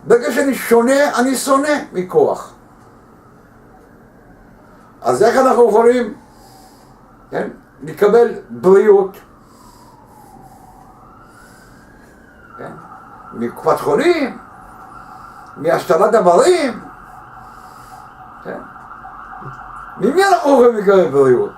ברגע שאני שונה, אני שונא מכוח. אז איך אנחנו יכולים, כן, לקבל בריאות? כן? מקופת חולים, מהשתלת איברים, כן? ממי אנחנו יכולים לקבל בריאות?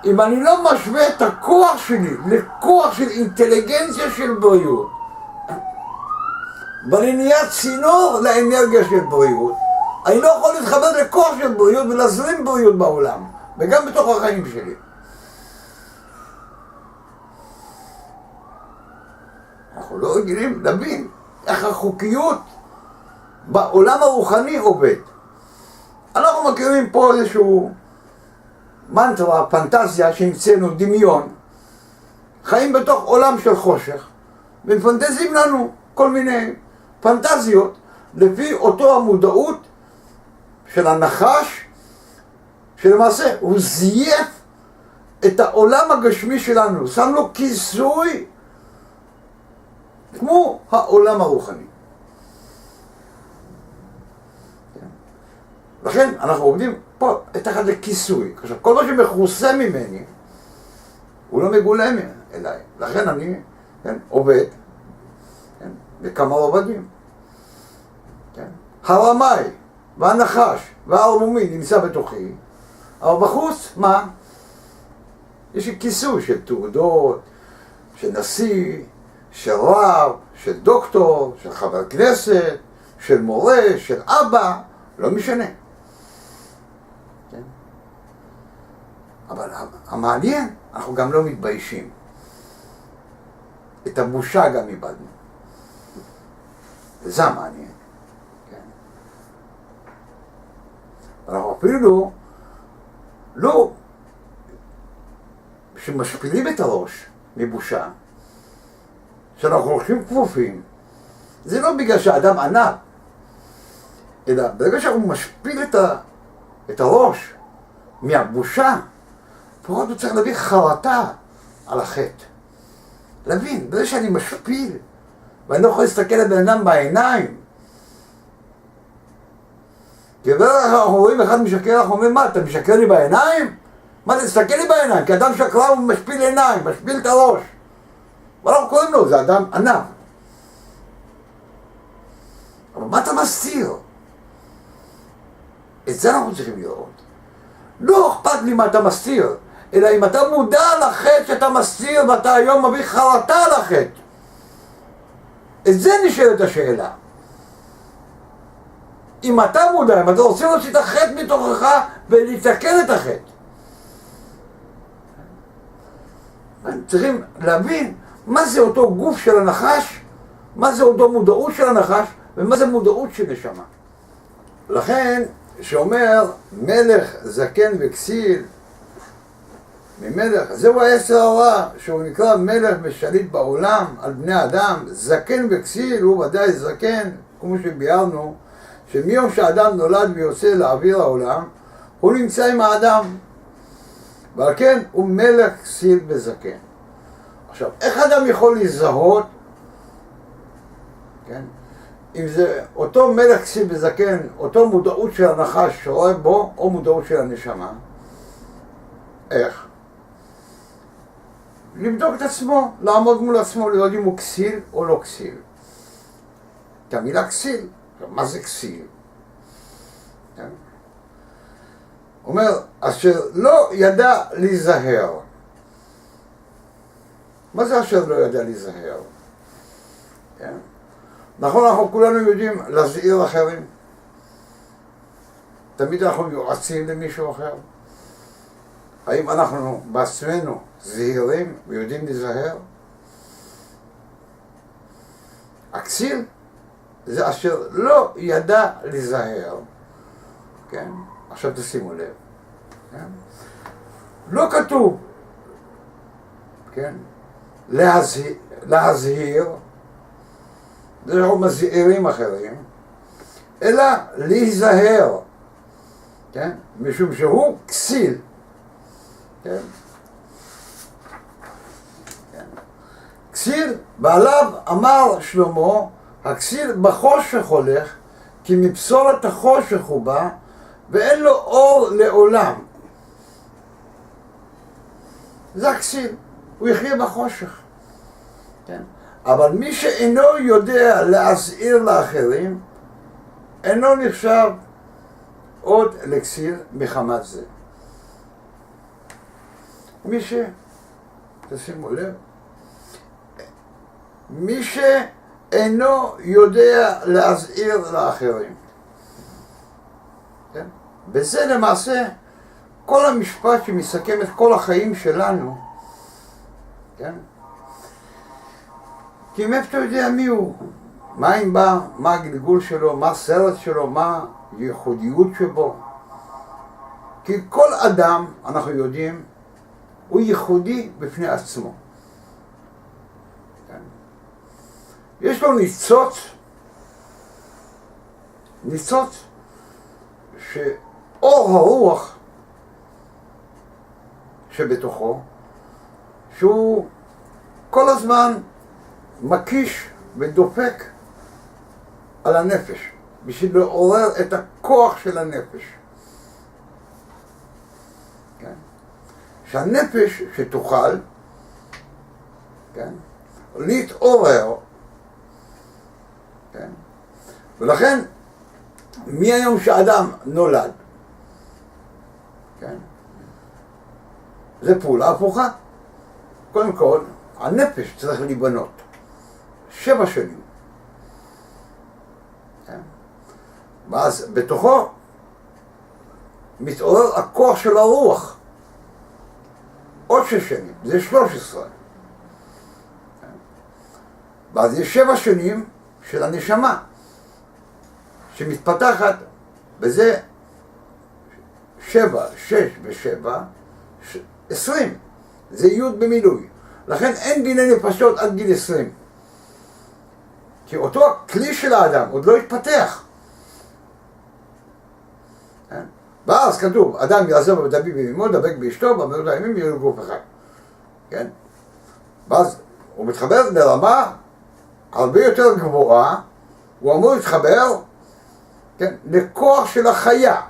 אם אני לא משווה את הכוח שלי לכוח של אינטליגנציה של בריאות, ואני נהיה צינור לאנרגיה של בריאות, אני לא יכול להתחבר לכוח של בריאות ולהזרים בריאות בעולם, וגם בתוך החיים שלי. אנחנו לא רגילים להבין איך החוקיות בעולם הרוחני עובד. אנחנו מכירים פה איזשהו מנטרה, פנטזיה שהמצאנו, דמיון. חיים בתוך עולם של חושך, ומפנטזים לנו כל מיני פנטזיות לפי אותו המודעות של הנחש, שלמעשה הוא זייף את העולם הגשמי שלנו, שם לו כיסוי כמו העולם הרוחני. לכן אנחנו עובדים פה תחת לכיסוי. עכשיו, כל מה שמכוסה ממני הוא לא מגולה אליי. לכן אני, כן, עובד, כן, בכמה עובדים. כן. הרמאי והנחש והערמומי נמצא בתוכי, אבל בחוץ, מה? יש לי כיסוי של תעודות, של נשיא, של רב, של דוקטור, של חבר כנסת, של מורה, של אבא, לא משנה. כן? אבל המעניין, אנחנו גם לא מתביישים. את הבושה גם איבדנו. וזה המעניין. כן? אנחנו אפילו לא שמשפילים את הראש מבושה, שאנחנו הולכים כפופים, זה לא בגלל שהאדם ענק, אלא ברגע שהוא משפיל את הראש מהבושה, לפחות הוא צריך להביא חרטה על החטא. להבין, ברגע שאני משפיל, ואני לא יכול להסתכל לבן אדם בעיניים, כי ברגע אנחנו רואים אחד משקר, אנחנו אומרים, מה, אתה משקר לי בעיניים? מה, תסתכל לי בעיניים, כי אדם שקרן הוא משפיל עיניים, משפיל את הראש. מה אנחנו קוראים לו? זה אדם ענב. אבל מה אתה מסתיר? את זה אנחנו צריכים לראות. לא אכפת לי מה אתה מסתיר, אלא אם אתה מודע לחטא שאתה מסתיר ואתה היום מביא חרטה על החטא. את זה נשאלת השאלה. אם אתה מודע, אם אתה רוצה להוציא את החטא מתוכך ולתקן את החטא. צריכים להבין מה זה אותו גוף של הנחש, מה זה אותו מודעות של הנחש, ומה זה מודעות של נשמה. לכן, שאומר מלך זקן וכסיל, ממלך, זהו היצר הרע, שהוא נקרא מלך ושליט בעולם על בני אדם, זקן וכסיל, הוא ודאי זקן, כמו שביארנו, שמיום שאדם נולד ויוצא לאוויר העולם, הוא נמצא עם האדם, ועל כן הוא מלך כסיל וזקן. עכשיו, איך אדם יכול להזהות, כן? אם זה אותו מלך כסיל וזקן, אותו מודעות של הנחש שרואה בו, או מודעות של הנשמה, איך? לבדוק את עצמו, לעמוד מול עצמו, לראות אם הוא כסיל או לא כסיל. את המילה כסיל, מה זה כסיל? כן? אומר, אשר לא ידע להיזהר. מה זה אשר לא ידע להיזהר? כן? נכון, אנחנו כולנו יודעים להזהיר אחרים. תמיד אנחנו יועצים למישהו אחר. האם אנחנו בעצמנו זהירים ויודעים להיזהר? הכסיל זה אשר לא ידע להיזהר. כן? עכשיו תשימו לב. כן? לא כתוב, כן? להזהיר, זה לא מזהירים אחרים, אלא להיזהר, כן? משום שהוא כסיל. כן? כן. כסיל, ועליו אמר שלמה, הכסיל בחושך הולך, כי מבשורת החושך הוא בא, ואין לו אור לעולם. זה הכסיל, הוא יחיה בחושך. כן? אבל מי שאינו יודע להזהיר לאחרים, אינו נחשב עוד לכסיל מחמת זה. תשימו לב, מי שאינו יודע להזהיר לאחרים. כן? וזה למעשה כל המשפט שמסכם את כל החיים שלנו. כן? כי מאיפה אתה יודע מי הוא? מאין בא, מה הגלגול שלו, מה הסרט שלו, מה הייחודיות שבו. כי כל אדם, אנחנו יודעים, הוא ייחודי בפני עצמו. כן? יש לו ניצוץ שאור הרוח שבתוכו, שהוא כל הזמן מקיש ודופק על הנפש, בשביל לעורר את הכוח של הנפש. כן? שהנפש שתוכל, כן? להתעורר. כן? ולכן, מהיום שאדם נולד, כן? זה פעולה הפוכה. קודם כל, הנפש צריך להיבנות. 7 שנים. כן? ואז בתוכו מתעורר הכוח של הרוח. עוד 6 שנים, זה 13. כן? ואז יש 7 שנים של הנשמה, שמתפתחת, וזה 7, 6 ו7, 20. זה י' במילוי. לכן אין דיני נפשות עד גיל 20. כי אותו הכלי של האדם עוד לא התפתח. כן? ואז כתוב, אדם יעזוב את אביו ואמו, דבק באשתו, במאות הימים יהיו גוף אחד. כן? ואז הוא מתחבר לרמה הרבה יותר גבוהה, הוא אמור להתחבר, כן, לכוח של החיה.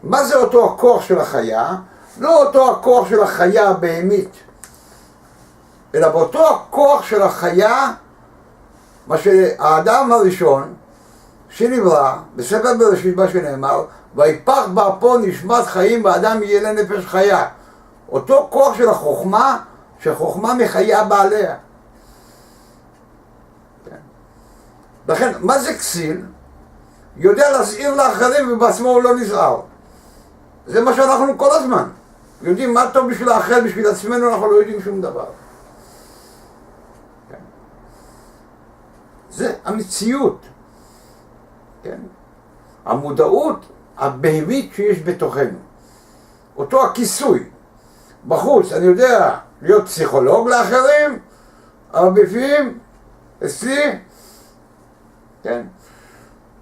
מה זה אותו הכוח של החיה? לא אותו הכוח של החיה הבהמית, אלא באותו הכוח של החיה, מה שהאדם הראשון שנברא, בספר בראשית מה שנאמר, ויפח באפו נשמת חיים באדם יהיה לה נפש חיה. אותו כוח של החוכמה, שחוכמה מחיה בעליה. כן. לכן, מה זה כסיל? יודע להזהיר לאחרים ובעצמו הוא לא נזהר. זה מה שאנחנו כל הזמן. יודעים מה טוב בשביל האחר, בשביל עצמנו אנחנו לא יודעים שום דבר. כן. זה המציאות. כן. המודעות הבהמית שיש בתוכנו. אותו הכיסוי. בחוץ אני יודע להיות פסיכולוג לאחרים, אבל בפנים, אצלי, כן.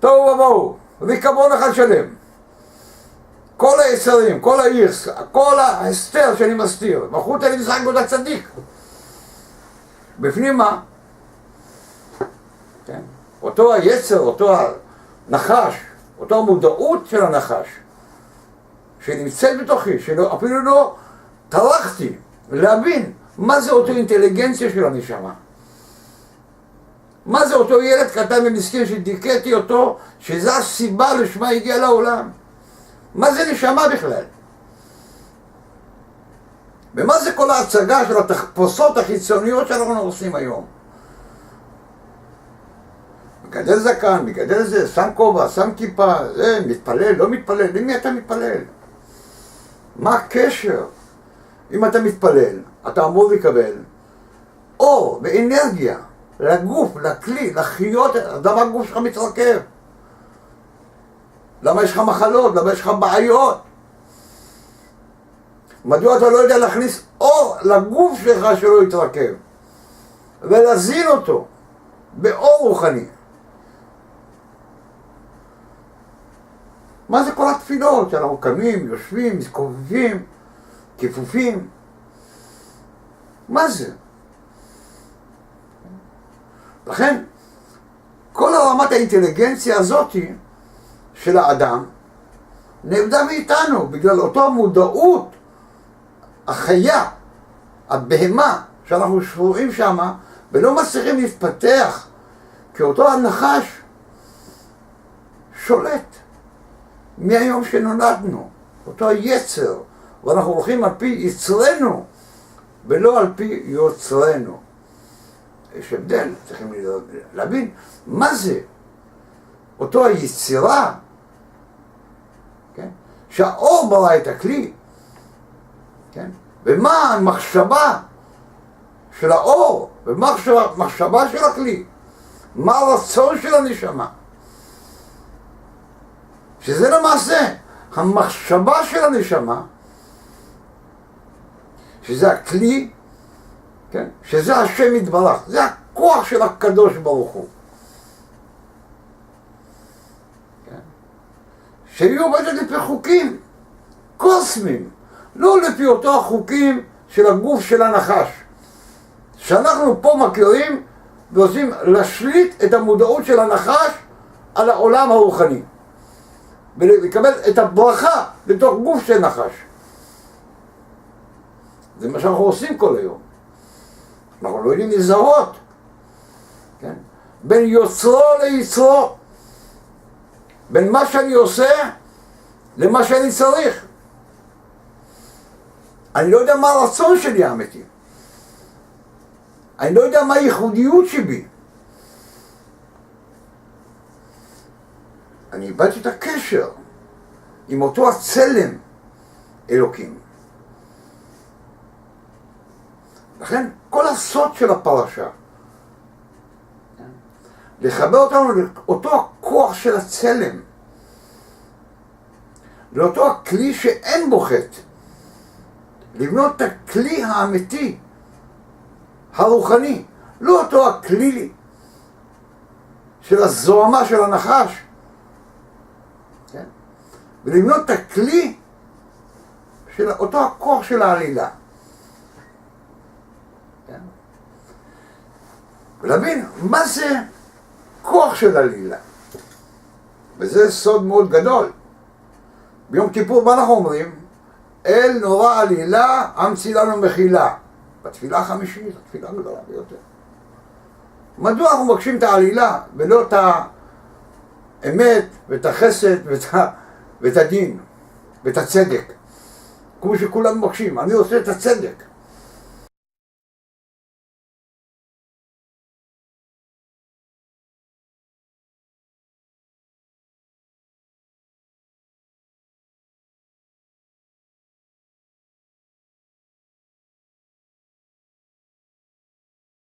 תוהו ובוהו, ריקבון אחד שלם. כל היצרים, כל האירס, כל ההסתר שאני מסתיר, בחוץ אני משחק באותה צדיק. בפנים מה? כן. אותו היצר, אותו הנחש, אותו המודעות של הנחש, שנמצאת בתוכי, שאפילו לא טרחתי להבין מה זה אותו אינטליגנציה של הנשמה. מה זה אותו ילד קטן ומסכן שדיכאתי אותו, שזו הסיבה לשמה הגיע לעולם. מה זה נשמה בכלל? ומה זה כל ההצגה של התחפושות החיצוניות שאנחנו עושים היום? מגדל זקן, מגדל זה, שם כובע, שם כיפה, זה, מתפלל, לא מתפלל, למי אתה מתפלל? מה הקשר? אם אתה מתפלל, אתה אמור לקבל אור ואנרגיה לגוף, לכלי, לחיות, למה הגוף שלך מתרכב? למה יש לך מחלות? למה יש לך בעיות? מדוע אתה לא יודע להכניס אור לגוף שלך שלא יתרכב ולהזין אותו באור רוחני? מה זה כל התפילות שאנחנו קמים, יושבים, מסתובבים, כיפופים? מה זה? לכן, כל רמת האינטליגנציה הזאת של האדם נבדה מאיתנו בגלל אותו מודעות החיה, הבהמה, שאנחנו שבועים שם ולא מצליחים להתפתח, כי אותו הנחש שולט מהיום שנולדנו, אותו היצר, ואנחנו הולכים על פי יצרנו ולא על פי יוצרנו. יש הבדל, צריכים להבין מה זה אותו היצירה, כן? שהאור ברא את הכלי, כן? ומה המחשבה של האור, ומה המחשבה של הכלי, מה הרצון של הנשמה, שזה למעשה המחשבה של הנשמה, שזה הכלי, כן? שזה השם יתברך, זה הכוח של הקדוש ברוך הוא, כן? שהיא עובדת לפי חוקים קוסמיים, לא לפי אותו החוקים של הגוף של הנחש, שאנחנו פה מכירים ועושים להשליט את המודעות של הנחש על העולם הרוחני ולקבל את הברכה לתוך גוף של נחש. זה מה שאנחנו עושים כל היום. אנחנו לא יודעים לזהות, כן? בין יוצרו ליצרו, בין מה שאני עושה למה שאני צריך. אני לא יודע מה הרצון שלי האמיתי, אני לא יודע מה הייחודיות שבי, אני איבדתי את הקשר עם אותו הצלם אלוקים. לכן כל הסוד של הפרשה, לחבר אותנו לאותו הכוח של הצלם, לאותו הכלי שאין בו חטא, לבנות את הכלי האמיתי, הרוחני, לא אותו הכלי של הזוהמה של הנחש, כן? ולבנות את הכלי של אותו הכוח של העלילה, כן? ולהבין מה זה כוח של עלילה, וזה סוד מאוד גדול. ביום כיפור מה אנחנו אומרים? אל נורא עלילה, המציא לנו מחילה. בתפילה החמישית, התפילה הגדולה ביותר. מדוע אנחנו מבקשים את העלילה ולא את האמת ואת החסד ואת הדין ואת הצדק? כמו שכולם מבקשים, אני עושה את הצדק.